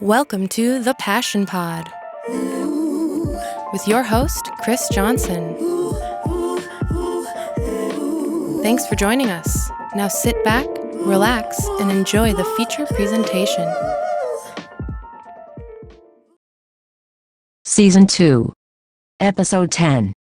Welcome to the Passion Pod with your host, Chris Johnson. Thanks for joining us. Now sit back, relax, and enjoy the feature presentation. Season 2, Episode 10.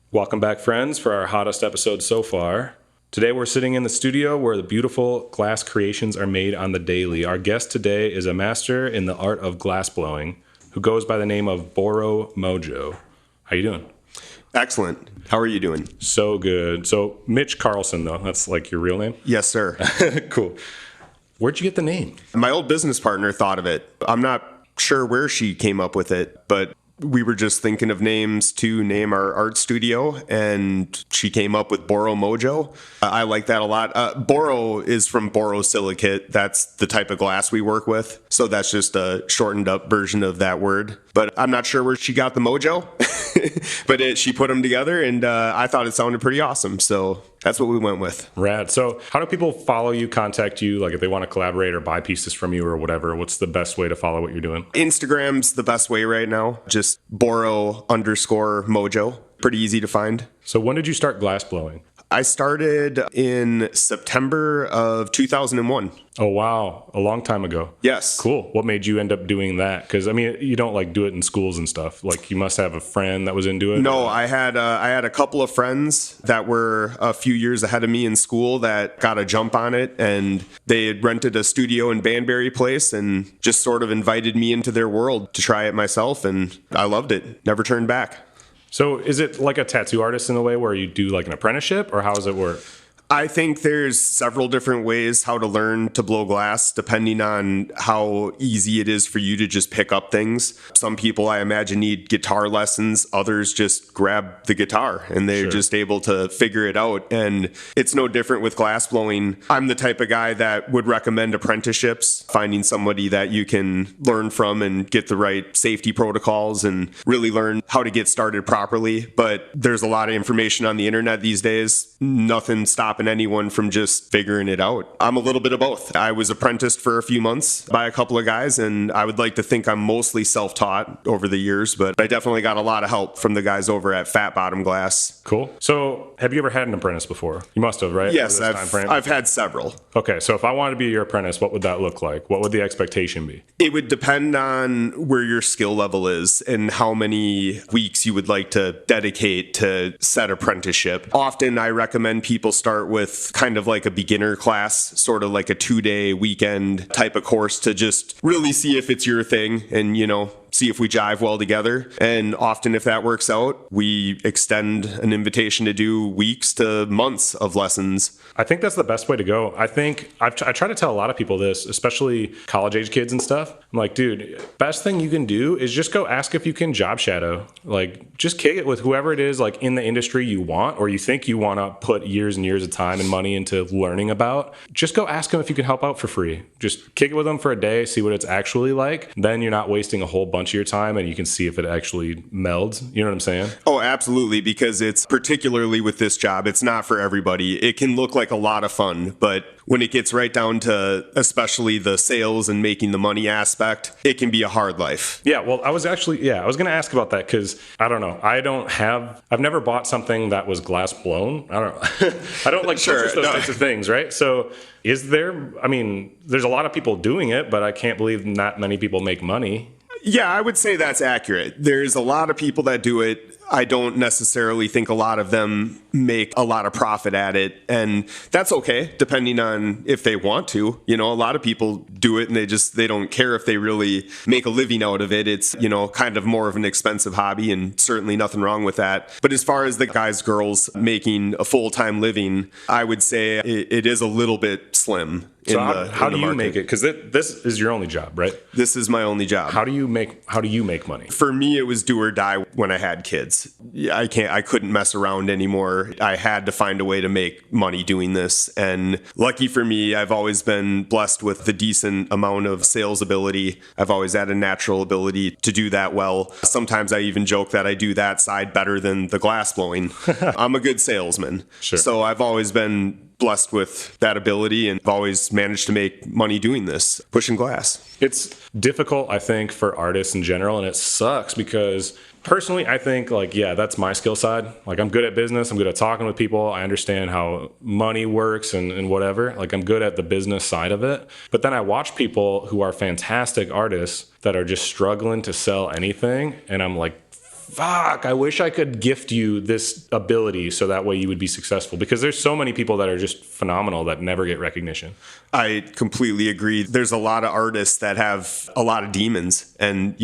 Welcome back, friends, for our hottest episode so far. Today we're sitting in the studio where the beautiful glass creations are made on the daily. Our guest today is a master in the art of glass blowing who goes by the name of Boro Mojo. How you doing? Excellent. How are you doing? So good. So Mitch Carlson, though, that's like your real name? Yes, sir. Cool. Where'd you get the name? My old business partner thought of it. I'm not sure where she came up with it, but we were just thinking of names to name our art studio, and she came up with Boro Mojo. I like that a lot. Boro is from borosilicate. That's the type of glass we work with. So that's just a shortened up version of that word. But I'm not sure where she got the mojo, but she put them together, and I thought it sounded pretty awesome. So that's what we went with. Rad. So how do people follow you, contact you? Like if they want to collaborate or buy pieces from you or whatever, what's the best way to follow what you're doing? Instagram's the best way right now. Just Boro_Mojo. Pretty easy to find. So when did you start glass blowing? I started in September of 2001. Oh, wow. A long time ago. Yes. Cool. What made you end up doing that? Because, I mean, you don't like do it in schools and stuff. Like you must have a friend that was into it. No, I had a couple of friends that were a few years ahead of me in school that got a jump on it, and they had rented a studio in Banbury Place and just sort of invited me into their world to try it myself, and I loved it. Never turned back. So is it like a tattoo artist in a way where you do like an apprenticeship, or how does it work? I think there's several different ways how to learn to blow glass, depending on how easy it is for you to just pick up things. Some people, I imagine, need guitar lessons. Others just grab the guitar and they're just able to figure it out. And it's no different with glass blowing. I'm the type of guy that would recommend apprenticeships, finding somebody that you can learn from and get the right safety protocols and really learn how to get started properly. But there's a lot of information on the internet these days. Nothing stopping anyone from just figuring it out. I'm a little bit of both. I was apprenticed for a few months by a couple of guys, and I would like to think I'm mostly self-taught over the years, but I definitely got a lot of help from the guys over at Fat Bottom Glass. Cool. So have you ever had an apprentice before? You must have, right? Yes, I've had several. Okay, so if I wanted to be your apprentice, what would that look like? What would the expectation be? It would depend on where your skill level is and how many weeks you would like to dedicate to said apprenticeship. Often I recommend people start with kind of like a beginner class, sort of like a 2-day weekend type of course to just really see if it's your thing and, see if we jive well together. And often if that works out, we extend an invitation to do weeks to months of lessons. I think that's the best way to go. I think I try to tell a lot of people this, especially college age kids and stuff. I'm like, dude, best thing you can do is just go ask if you can job shadow. Like just kick it with whoever it is like in the industry you want or you think you want to put years and years of time and money into learning about. Just go ask them if you can help out for free. Just kick it with them for a day, see what it's actually like. Then you're not wasting a whole bunch of your time and you can see if it actually melds. You know what I'm saying? Oh, absolutely. Because it's particularly with this job, it's not for everybody. It can look like a lot of fun, but when it gets right down to especially the sales and making the money aspect, it can be a hard life. Yeah, well, I was going to ask about that because I don't know. I've never bought something that was glass blown. I don't know. I don't like purchase those types of things, right? So there's a lot of people doing it, but I can't believe not many people make money. Yeah, I would say that's accurate. There's a lot of people that do it. I don't necessarily think a lot of them make a lot of profit at it. And that's okay, depending on if they want to. A lot of people do it and they don't care if they really make a living out of it. It's, kind of more of an expensive hobby and certainly nothing wrong with that. But as far as the guys, girls making a full-time living, I would say it is a little bit slim. So how do you make it? Because this is your only job, right? This is my only job. How do you make money? For me, it was do or die when I had kids. I couldn't mess around anymore. I had to find a way to make money doing this. And lucky for me, I've always been blessed with the decent amount of sales ability. I've always had a natural ability to do that well. Sometimes I even joke that I do that side better than the glass blowing. I'm a good salesman. Sure. So I've always been blessed with that ability and I've always managed to make money doing this, pushing glass. It's difficult, I think, for artists in general, and it sucks because personally, I think, like, yeah, that's my skill side. Like, I'm good at business. I'm good at talking with people. I understand how money works and whatever. Like, I'm good at the business side of it. But then I watch people who are fantastic artists that are just struggling to sell anything, and I'm like, fuck, I wish I could gift you this ability so that way you would be successful, because there's so many people that are just phenomenal that never get recognition. I completely agree. There's a lot of artists that have a lot of demons and,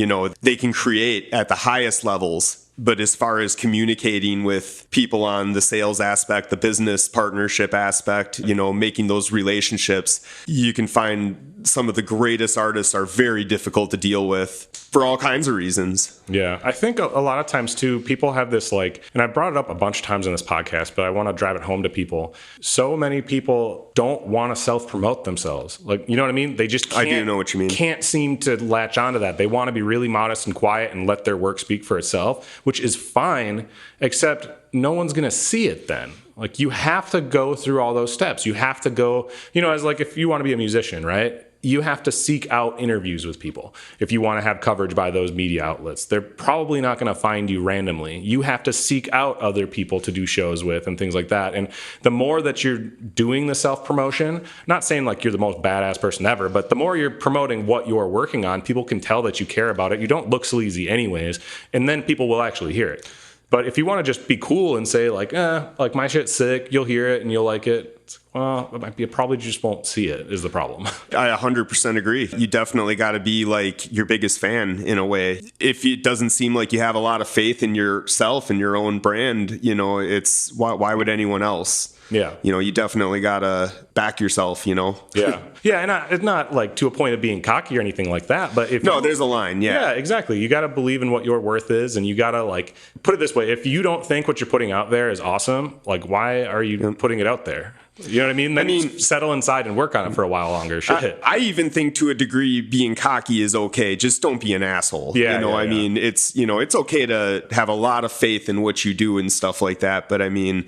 they can create at the highest levels. But as far as communicating with people on the sales aspect, the business partnership aspect, making those relationships, you can find some of the greatest artists are very difficult to deal with for all kinds of reasons. Yeah. I think a lot of times too, people have this and I brought it up a bunch of times in this podcast, but I want to drive it home to people. So many people don't want to self-promote themselves. Like, you know what I mean? They just can't, I do know what you mean. Can't seem to latch onto that. They want to be really modest and quiet and let their work speak for itself, which is fine, except no one's going to see it then. Like, you have to go through all those steps. You have to go, as like if you want to be a musician, right? You have to seek out interviews with people. If you want to have coverage by those media outlets, they're probably not going to find you randomly. You have to seek out other people to do shows with and things like that. And the more that you're doing the self-promotion, not saying like you're the most badass person ever, but the more you're promoting what you're working on, people can tell that you care about it. You don't look sleazy anyways, and then people will actually hear it. But if you want to just be cool and say like my shit's sick, you'll hear it and you'll like it. It's, well, it might be, probably just won't see it is the problem. I 100% agree. You definitely got to be like your biggest fan in a way. If it doesn't seem like you have a lot of faith in yourself and your own brand, it's why would anyone else? Yeah. You definitely got to back yourself, Yeah. Yeah. And it's not like to a point of being cocky or anything like that. But there's a line. Yeah. Yeah, exactly. You got to believe in what your worth is. And you got to put it this way. If you don't think what you're putting out there is awesome, why are you putting it out there? You know what I mean? Then settle inside and work on it for a while longer. Shit. I even think to a degree being cocky is okay. Just don't be an asshole. Yeah. I mean, it's okay to have a lot of faith in what you do and stuff like that. But I mean,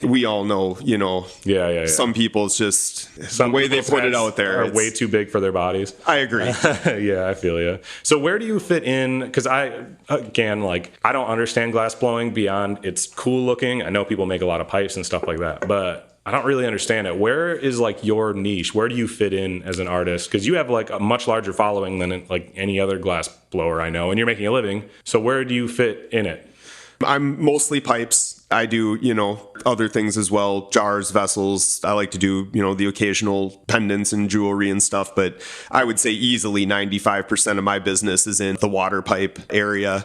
we all know, Yeah. Some people's just the way they put it out there are way too big for their bodies. I agree. Yeah, I feel you. So where do you fit in? Because I don't understand glass blowing beyond it's cool looking. I know people make a lot of pipes and stuff like that, but I don't really understand it. Where is your niche? Where do you fit in as an artist? Because you have a much larger following than any other glass blower I know, and you're making a living. So where do you fit in it? I'm mostly pipes. I do, other things as well, jars, vessels. I like to do, the occasional pendants and jewelry and stuff. But I would say easily 95% of my business is in the water pipe area.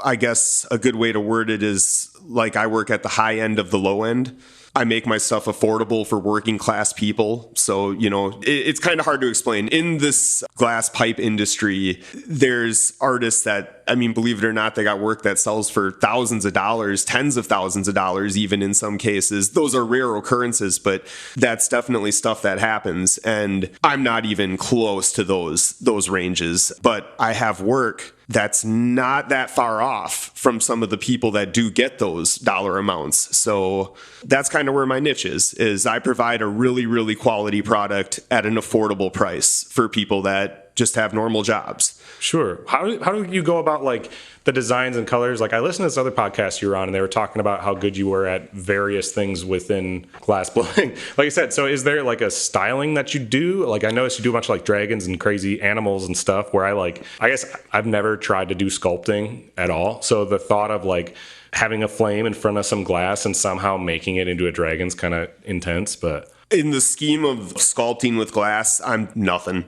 I guess a good way to word it is I work at the high end of the low end. I make my stuff affordable for working class people. So, it's kind of hard to explain. In this glass pipe industry, there's artists that, believe it or not, they got work that sells for thousands of dollars, tens of thousands of dollars, even in some cases. Those are rare occurrences, but that's definitely stuff that happens. And I'm not even close to those ranges, but I have work that's not that far off from some of the people that do get those dollar amounts. So that's kind of where my niche is I provide a really, really quality product at an affordable price for people that just have normal jobs. Sure. How do you go about the designs and colors? I listened to this other podcast you were on, and they were talking about how good you were at various things within glass blowing. Like I said, so is there a styling that you do? I noticed you do a bunch of dragons and crazy animals and stuff where I guess I've never tried to do sculpting at all. So the thought of having a flame in front of some glass and somehow making it into a dragon's kind of intense, but In the scheme of sculpting with glass, I'm nothing.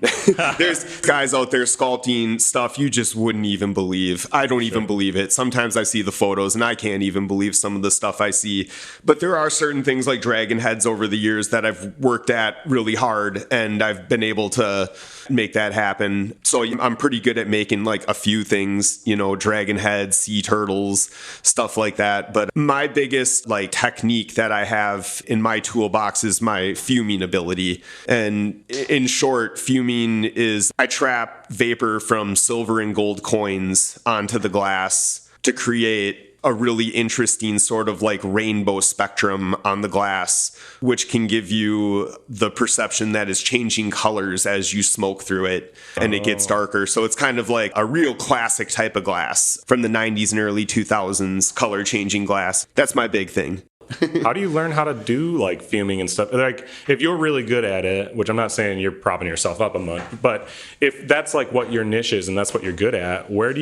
There's guys out there sculpting stuff you just wouldn't even believe. I don't even believe it. Sometimes I see the photos and I can't even believe some of the stuff I see. But there are certain things like dragon heads over the years that I've worked at really hard, and I've been able to make that happen. So I'm pretty good at making like a few things, dragon heads, sea turtles, stuff like that. But my biggest like technique that I have in my toolbox is my fuming ability. And in short, fuming is I trap vapor from silver and gold coins onto the glass to create a really interesting sort of like rainbow spectrum on the glass, which can give you the perception that is changing colors as you smoke through it and it gets darker. So it's kind of like a real classic type of glass from the 90s and early 2000s, color changing glass. That's my big thing. How do you learn how to do like fuming and stuff? Like if you're really good at it, which I'm not saying you're propping yourself up a month, but if that's like what your niche is and that's what you're good at, who do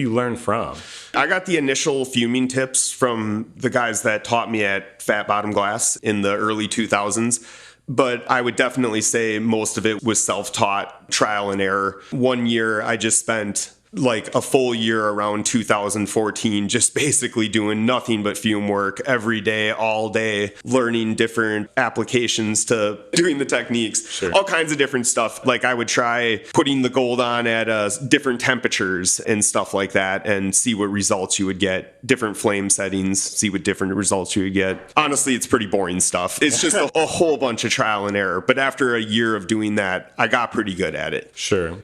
you learn from? I got the initial fuming tips from the guys that taught me at Fat Bottom Glass in the early 2000s. But I would definitely say most of it was self-taught, trial and error. One year I just spent like a full year around 2014, just basically doing nothing but fume work every day, all day, learning different applications to doing the techniques, Sure. All kinds of different stuff. Like I would try putting the gold on at different temperatures and stuff like that and see what results you would get, different flame settings, see what different results you would get. Honestly, it's pretty boring stuff. It's just a whole bunch of trial and error. But after a year of doing that, I got pretty good at it. Sure.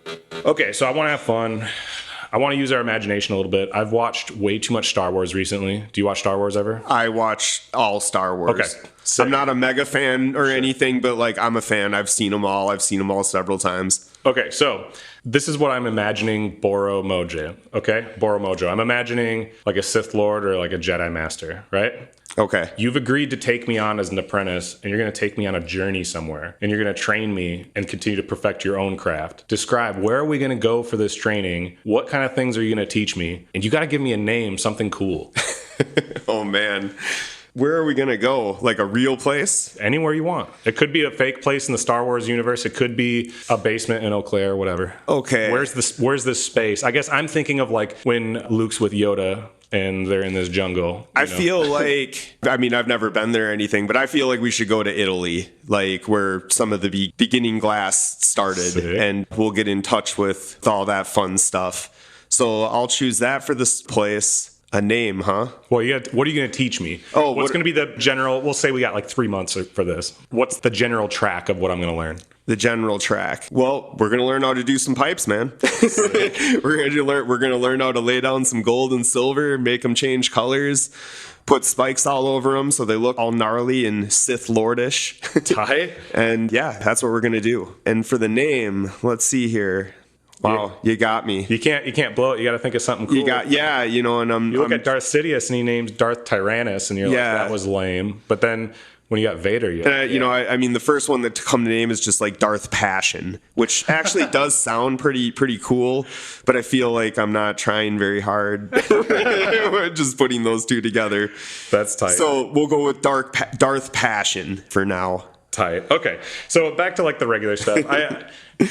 Okay, so I want to have fun. I want to use our imagination a little bit. I've watched way too much Star Wars recently. Do you watch Star Wars ever? I watch all Star Wars. Okay. I'm not a mega fan or anything, but like I'm a fan. I've seen them all. I've seen them all several times. Okay, so this is what I'm imagining Boro Mojo. Okay, Boro Mojo. I'm imagining like a Sith Lord or like a Jedi Master, right? Okay. You've agreed to take me on as an apprentice, and you're going to take me on a journey somewhere, and you're going to train me and continue to perfect your own craft. Describe, where are we going to go for this training? What kind of things are you going to teach me? And you got to give me a name, something cool. Oh, man. Where are we going to go? Like a real place? Anywhere you want. It could be a fake place in the Star Wars universe. It could be a basement in Eau Claire, whatever. Okay. Where's this space? I guess I'm thinking of like when Luke's with Yoda and they're in this jungle. I feel like, I mean, I've never been there or anything, but I feel like we should go to Italy, like where some of the beginning glass started. Sick. And we'll get in touch with all that fun stuff. So I'll choose that for this place. A name, huh? Well, what are you going to teach me? Oh, what's going to be the general? We'll say we got like 3 months for this. What's the general track of what I'm going to learn? The general track. Well, we're gonna learn how to do some pipes, man. We're gonna learn how to lay down some gold and silver, make them change colors, put spikes all over them so they look all gnarly and Sith Lordish. Tight. And yeah, that's what we're gonna do. And for the name, let's see here. Wow, you got me. You can't blow it. You got to think of something cool. And You look at Darth Sidious and he names Darth Tyrannus, and you're like, that was lame. But then when you got Vader, I mean, the first one that come to name is just like Darth Passion, which actually does sound pretty cool, but I feel like I'm not trying very hard. Just putting those two together. That's tight. So we'll go with Darth Passion for now. Tight. Okay. So back to like the regular stuff.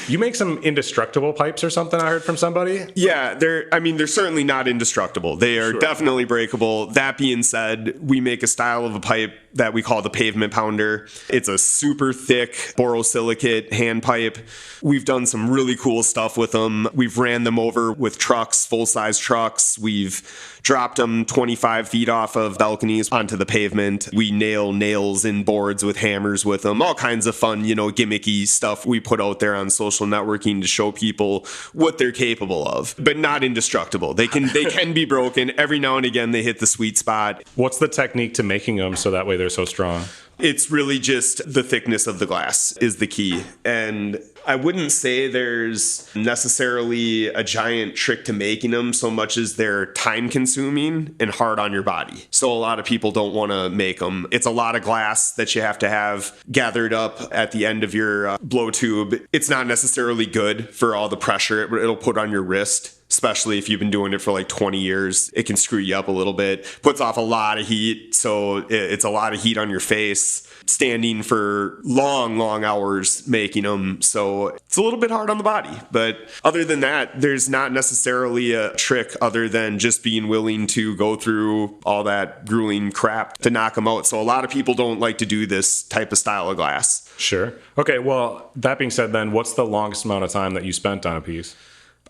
You make some indestructible pipes or something, I heard from somebody? Yeah, they're certainly not indestructible. They are definitely breakable. That being said, we make a style of a pipe that we call the pavement pounder. It's a super thick borosilicate hand pipe. We've done some really cool stuff with them. We've ran them over with trucks, full-size trucks. We've dropped them 25 feet off of balconies onto the pavement. We nail nails in boards with hammers with them. All kinds of fun, gimmicky stuff we put out there on social networking to show people what they're capable of, but not indestructible. They can be broken. Every now and again, they hit the sweet spot. What's the technique to making them so that way they're so strong? It's really just the thickness of the glass is the key. And I wouldn't say there's necessarily a giant trick to making them so much as they're time consuming and hard on your body. So a lot of people don't want to make them. It's a lot of glass that you have to have gathered up at the end of your blow tube. It's not necessarily good for all the pressure it'll put on your wrist. especially if you've been doing it for like 20 years. It can screw you up a little bit, puts off a lot of heat. So it's a lot of heat on your face, standing for long, long hours making them. So it's a little bit hard on the body. But other than that, there's not necessarily a trick other than just being willing to go through all that grueling crap to knock them out. So a lot of people don't like to do this type of style of glass. Sure. Okay, well, that being said then, what's the longest amount of time that you spent on a piece?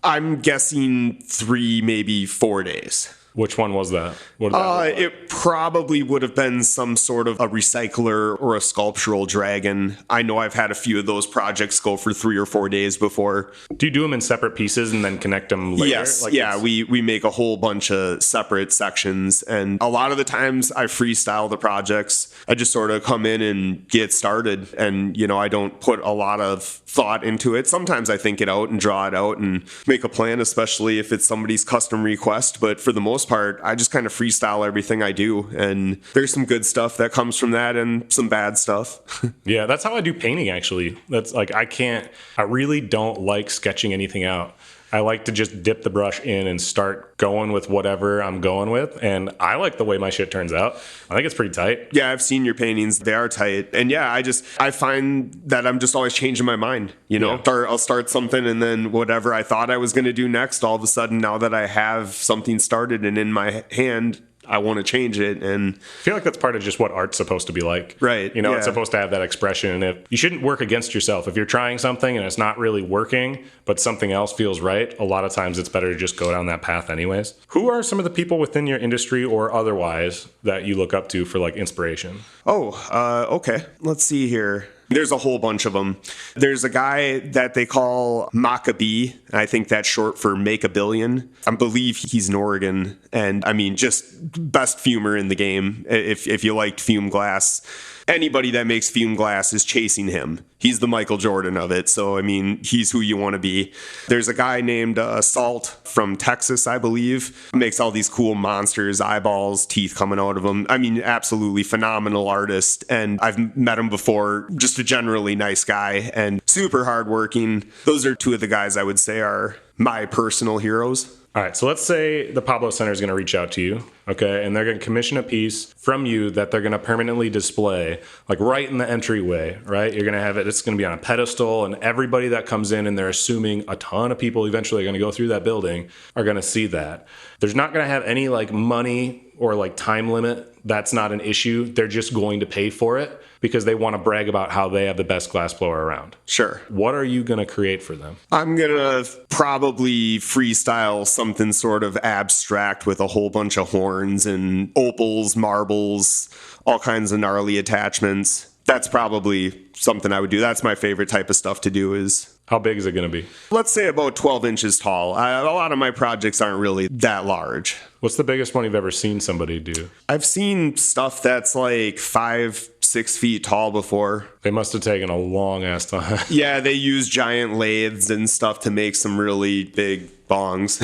I'm guessing 3, maybe 4 days. Which one was that? What did that look like? It probably would have been some sort of a recycler or a sculptural dragon. I know I've had a few of those projects go for 3 or 4 days before. Do you do them in separate pieces and then connect them later? Yes. We make a whole bunch of separate sections. And a lot of the times I freestyle the projects. I just sort of come in and get started. And, I don't put a lot of thought into it. Sometimes I think it out and draw it out and make a plan, especially if it's somebody's custom request. But for the most part, I just kind of freestyle everything I do, and there's some good stuff that comes from that and some bad stuff. Yeah, that's how I do painting, actually. That's like, I really don't like sketching anything out. I like to just dip the brush in and start going with whatever I'm going with. And I like the way my shit turns out. I think it's pretty tight. Yeah, I've seen your paintings. They are tight. And yeah, I find that I'm just always changing my mind. Yeah. I'll start something, and then whatever I thought I was going to do next, all of a sudden, now that I have something started and in my hand, I want to change it. And I feel like that's part of just what art's supposed to be like. Right. It's supposed to have that expression. And if you shouldn't work against yourself. If you're trying something and it's not really working, but something else feels right, a lot of times it's better to just go down that path anyways. Who are some of the people within your industry or otherwise that you look up to for like inspiration? Okay. Let's see here. There's a whole bunch of them. There's a guy that they call Maccabee. I think that's short for Make a Billion. I believe he's in Oregon. And I mean, just best fumer in the game. If you liked fume glass, anybody that makes fume glass is chasing him. He's the Michael Jordan of it. So, I mean, he's who you want to be. There's a guy named Salt from Texas, I believe. Makes all these cool monsters, eyeballs, teeth coming out of them. I mean, absolutely phenomenal artist. And I've met him before. Just a generally nice guy and super hardworking. Those are 2 of the guys I would say are my personal heroes. All right, so let's say the Pablo Center is going to reach out to you, okay, and they're going to commission a piece from you that they're going to permanently display, like right in the entryway, right? You're going to have it, it's going to be on a pedestal, and everybody that comes in, and they're assuming a ton of people eventually are going to go through that building, are going to see that. There's not going to have any like money or like time limit. That's not an issue. They're just going to pay for it because they want to brag about how they have the best glass blower around. Sure. What are you going to create for them? I'm going to probably freestyle something sort of abstract with a whole bunch of horns and opals, marbles, all kinds of gnarly attachments. That's probably something I would do. That's my favorite type of stuff to do is... How big is it going to be? Let's say about 12 inches tall. A lot of my projects aren't really that large. What's the biggest one you've ever seen somebody do? I've seen stuff that's like 5-6 feet tall before. They must have taken a long ass time. Yeah, they use giant lathes and stuff to make some really big bongs.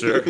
Sure.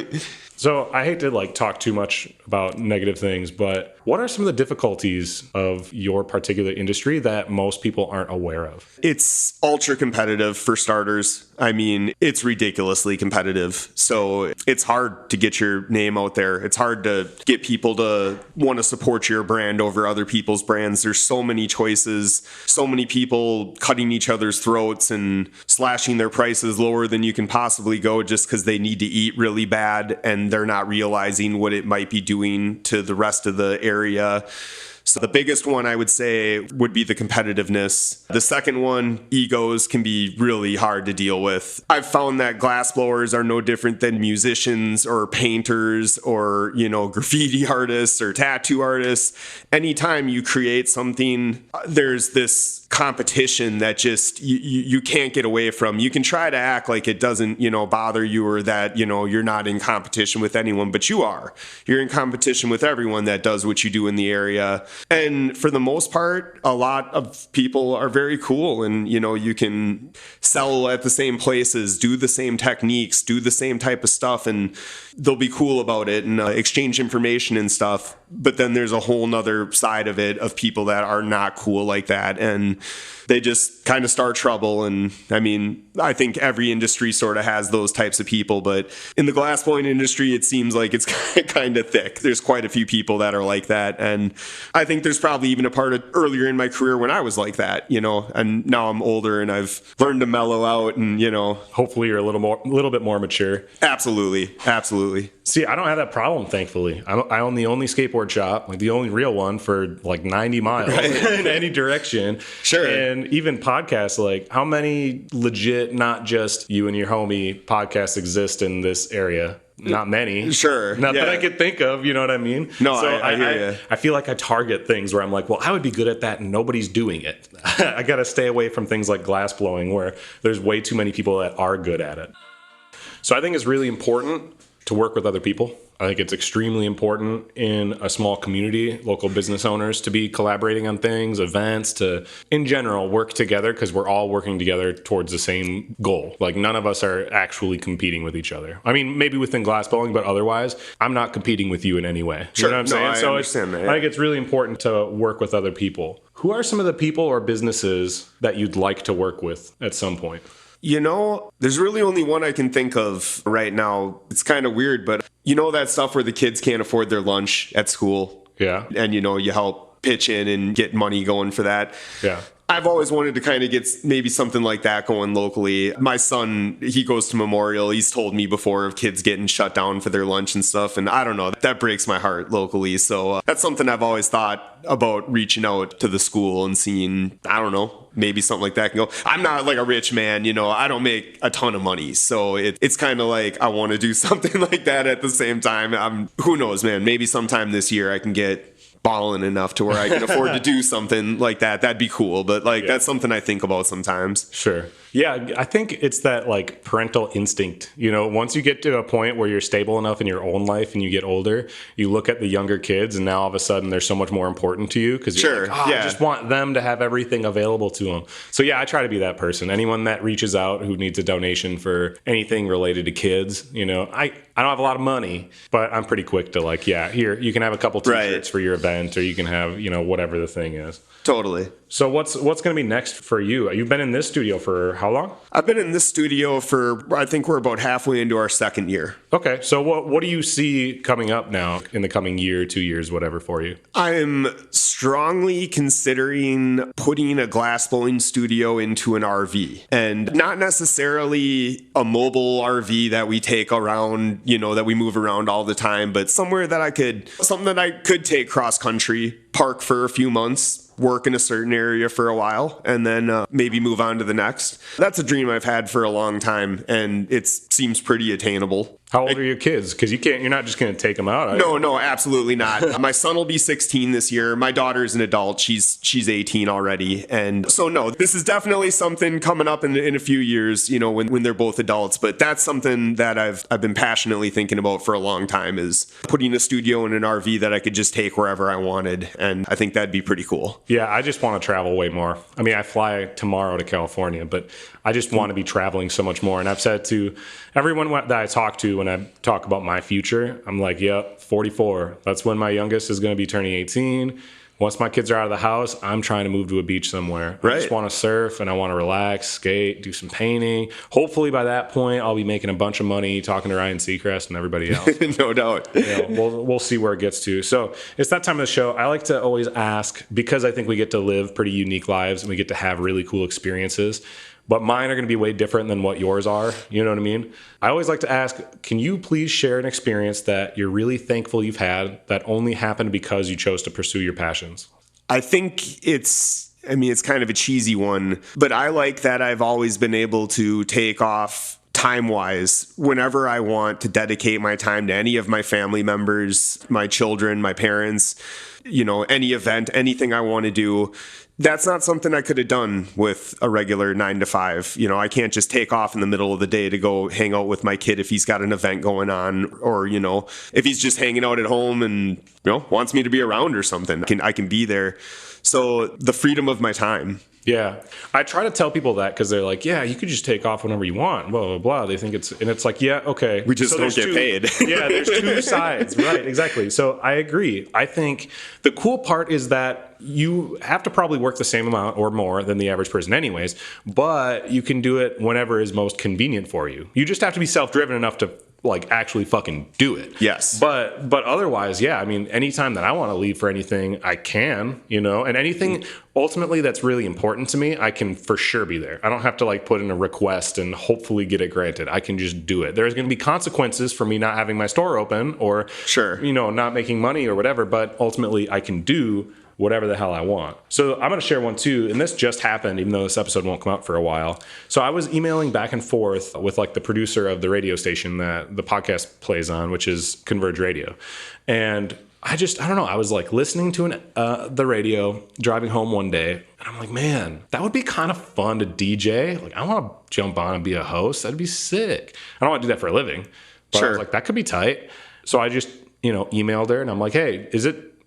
So I hate to like talk too much about negative things, but what are some of the difficulties of your particular industry that most people aren't aware of? It's ultra competitive for starters. I mean, it's ridiculously competitive. So it's hard to get your name out there. It's hard to get people to want to support your brand over other people's brands. There's so many choices, so many people cutting each other's throats and slashing their prices lower than you can possibly go just because they need to eat really bad and they're not realizing what it might be doing to the rest of the area. So the biggest one I would say would be the competitiveness. The second one, egos, can be really hard to deal with. I've found that glassblowers are no different than musicians or painters or, graffiti artists or tattoo artists. Anytime you create something, there's this competition that just you can't get away from. You can try to act like it doesn't, bother you or that, you're not in competition with anyone, but you are. You're in competition with everyone that does what you do in the area. And for the most part, a lot of people are very cool and, you can sell at the same places, do the same techniques, do the same type of stuff, and they'll be cool about it and exchange information and stuff. But then there's a whole nother side of it of people that are not cool like that. And they just kind of start trouble. And I mean, I think every industry sort of has those types of people. But in the glassblowing industry, it seems like it's kind of thick. There's quite a few people that are like that. And I think there's probably even a part of earlier in my career when I was like that, and now I'm older and I've learned to mellow out and, Hopefully you're a little bit more mature. Absolutely. Absolutely. See, I don't have that problem, thankfully. I own the only skateboard shop, like the only real one for like 90 miles in any direction. Sure. And even podcasts, like how many legit, not just you and your homie podcasts exist in this area? Not many. Sure. Not that I could think of, you know what I mean? No, so I hear you. I feel like I target things where I'm like, well, I would be good at that and nobody's doing it. I got to stay away from things like glass blowing where there's way too many people that are good at it. So I think it's really important to work with other people. I think it's extremely important in a small community, local business owners, to be collaborating on things, events, to, in general, work together because we're all working together towards the same goal. Like none of us are actually competing with each other. I mean, maybe within glassblowing, but otherwise, I'm not competing with you in any way. Sure. You know what I'm saying? I understand that. I think it's really important to work with other people. Who are some of the people or businesses that you'd like to work with at some point? There's really only one I can think of right now. It's kind of weird, but that stuff where the kids can't afford their lunch at school. Yeah. And, you help pitch in and get money going for that. Yeah. I've always wanted to kind of get maybe something like that going locally. My son, he goes to Memorial. He's told me before of kids getting shut down for their lunch and stuff. And I don't know, that breaks my heart locally. So that's something I've always thought about, reaching out to the school and seeing, I don't know, maybe something like that can go. I'm not like a rich man, I don't make a ton of money. So it's kind of like I want to do something like that at the same time. Who knows, man, maybe sometime this year I can get balling enough to where I can afford to do something like that. That'd be cool. But that's something I think about sometimes. Sure. Yeah, I think it's that like parental instinct. Once you get to a point where you're stable enough in your own life and you get older, you look at the younger kids and now all of a sudden they're so much more important to you because you're like, I just want them to have everything available to them. So yeah, I try to be that person. Anyone that reaches out who needs a donation for anything related to kids, I don't have a lot of money, but I'm pretty quick to here, you can have a couple t-shirts for your event or you can have, whatever the thing is. Totally. So what's going to be next for you? You've been in this studio for how long? I've been in this studio for, I think we're about halfway into our second year. Okay. So what do you see coming up now in the coming year, 2 years, whatever for you? I'm strongly considering putting a glassblowing studio into an RV, and not necessarily a mobile RV that we take around, that we move around all the time, but something that I could take cross country, park for a few months, work in a certain area for a while, and then maybe move on to the next. That's a dream I've had for a long time, and it seems pretty attainable. How old are your kids? Because you're not just going to take them out. No, absolutely not. My son will be 16 this year. My daughter's an adult. She's 18 already. And so, no, this is definitely something coming up in a few years, when they're both adults. But that's something that I've been passionately thinking about for a long time, is putting a studio in an RV that I could just take wherever I wanted. And I think that'd be pretty cool. Yeah, I just want to travel way more. I mean, I fly tomorrow to California, but I just want to be traveling so much more. And I've said to everyone that I talk to when I talk about my future, I'm like, yep, 44. That's when my youngest is going to be turning 18. Once my kids are out of the house, I'm trying to move to a beach somewhere. Right. I just want to surf and I want to relax, skate, do some painting. Hopefully by that point, I'll be making a bunch of money talking to Ryan Seacrest and everybody else. No doubt. We'll see where it gets to. So it's that time of the show. I like to always ask, because I think we get to live pretty unique lives and we get to have really cool experiences. But mine are going to be way different than what yours are. You know what I mean? I always like to ask, can you please share an experience that you're really thankful you've had that only happened because you chose to pursue your passions? I think it's kind of a cheesy one, but I like that I've always been able to take off time-wise whenever I want to dedicate my time to any of my family members, my children, my parents, any event, anything I want to do. That's not something I could have done with a regular 9 to 5. I can't just take off in the middle of the day to go hang out with my kid if he's got an event going on, or, if he's just hanging out at home and, wants me to be around or something. I can be there. So the freedom of my time Yeah. I try to tell people that because they're like, yeah, you could just take off whenever you want, blah, blah, blah. They think it's like, yeah, okay. We just don't get paid. Yeah, there's two sides. Right, exactly. So I agree. I think the cool part is that you have to probably work the same amount or more than the average person anyways, but you can do it whenever is most convenient for you. You just have to be self-driven enough to like actually fucking do it. Yes. But otherwise, yeah, I mean, anytime that I want to leave for anything, I can, and anything ultimately that's really important to me, I can for sure be there. I don't have to like put in a request and hopefully get it granted. I can just do it. There's going to be consequences for me not having my store open or, sure, not making money or whatever, but ultimately I can do whatever the hell I want. So I'm going to share one too. And this just happened, even though this episode won't come out for a while. So I was emailing back and forth with like the producer of the radio station that the podcast plays on, which is Converge Radio. And I don't know. I was like listening to the radio driving home one day. And I'm like, man, that would be kind of fun to DJ. Like I want to jump on and be a host. That'd be sick. I don't want to do that for a living. But sure. I was like, that could be tight. So I just, emailed her and I'm like, hey,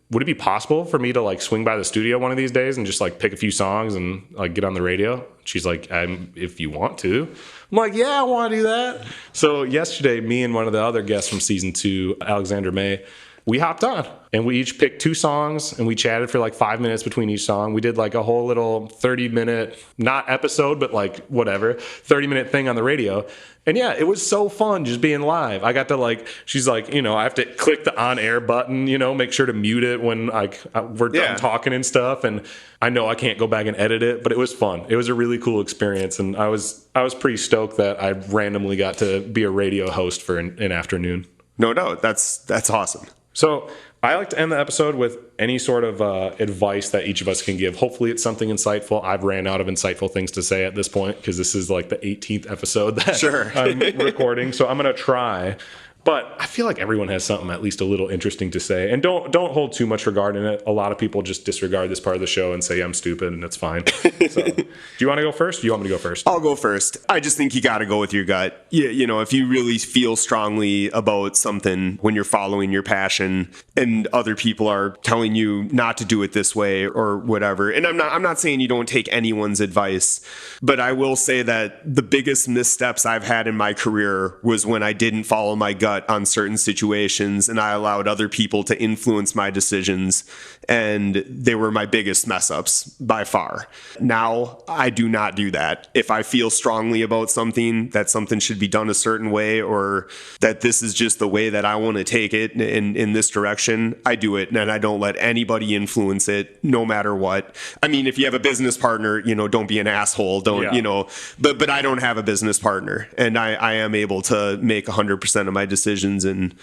would it be possible for me to like swing by the studio one of these days and just like pick a few songs and like get on the radio? She's like, if you want to. I'm like, yeah, I want to do that. So yesterday, me and one of the other guests from season 2, Alexander May, we hopped on and we each picked 2 songs and we chatted for like 5 minutes between each song. We did like a whole little 30-minute, not episode, but like whatever, 30-minute thing on the radio. And yeah, it was so fun just being live. I got to she's like, I have to click the on air button, make sure to mute it when we're done talking and stuff. And I know I can't go back and edit it, but it was fun. It was a really cool experience. And I was pretty stoked that I randomly got to be a radio host for an afternoon. No doubt. That's awesome. So I like to end the episode with any sort of advice that each of us can give. Hopefully it's something insightful. I've ran out of insightful things to say at this point because this is like the 18th episode that I'm recording. So I'm going to try. But I feel like everyone has something at least a little interesting to say. And don't hold too much regard in it. A lot of people just disregard this part of the show and say I'm stupid, and it's fine. So, do you want to go first? Or do you want me to go first? I'll go first. I just think you got to go with your gut. If you really feel strongly about something when you're following your passion and other people are telling you not to do it this way or whatever. And I'm not saying you don't take anyone's advice, but I will say that the biggest missteps I've had in my career was when I didn't follow my gut on certain situations and I allowed other people to influence my decisions, and they were my biggest mess ups by far. Now I do not do that. If I feel strongly about something, that something should be done a certain way, or that this is just the way that I want to take it in this direction, I do it, and I don't let anybody influence it no matter what. I mean, if you have a business partner, don't be an asshole, but I don't have a business partner, and I am able to make 100% of my decisions, and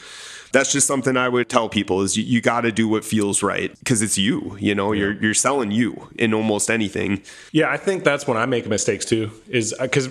that's just something I would tell people is you got to do what feels right because it's you, you're selling you in almost anything. Yeah, I think that's when I make mistakes too, is because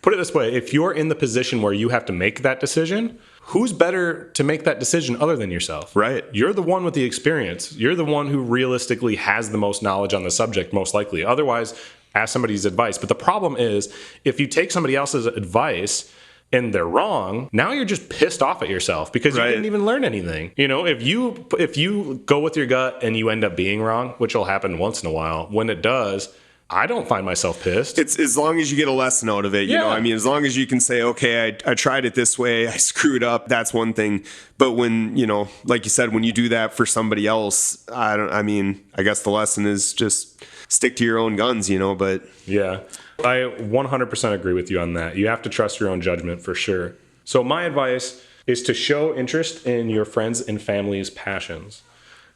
put it this way, if you're in the position where you have to make that decision, who's better to make that decision other than yourself? Right. You're the one with the experience. You're the one who realistically has the most knowledge on the subject, most likely. Otherwise, ask somebody's advice. But the problem is if you take somebody else's advice and they're wrong, now you're just pissed off at yourself because you didn't even learn anything. If you go with your gut and you end up being wrong, which will happen once in a while, when it does, I don't find myself pissed. It's as long as you get a lesson out of it, as long as you can say, okay, I tried it this way, I screwed up, that's one thing. But when, like you said, when you do that for somebody else, I guess the lesson is just stick to your own guns, but yeah. I 100% agree with you on that. You have to trust your own judgment for sure. So my advice is to show interest in your friends and family's passions.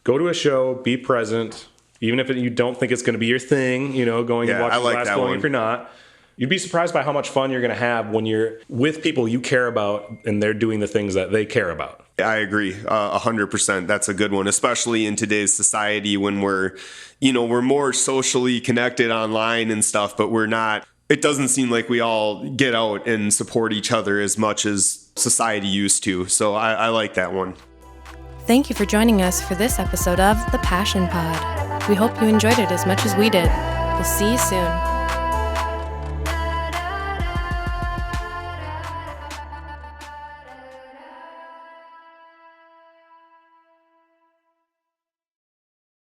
Go to a show, be present, even if you don't think it's going to be your thing, going and watching Glass Blowing if you're not. You'd be surprised by how much fun you're going to have when you're with people you care about and they're doing the things that they care about. I agree 100%. That's a good one, especially in today's society when we're more socially connected online and stuff, but we're not. It doesn't seem like we all get out and support each other as much as society used to. So I like that one. Thank you for joining us for this episode of The Passion Pod. We hope you enjoyed it as much as we did. We'll see you soon.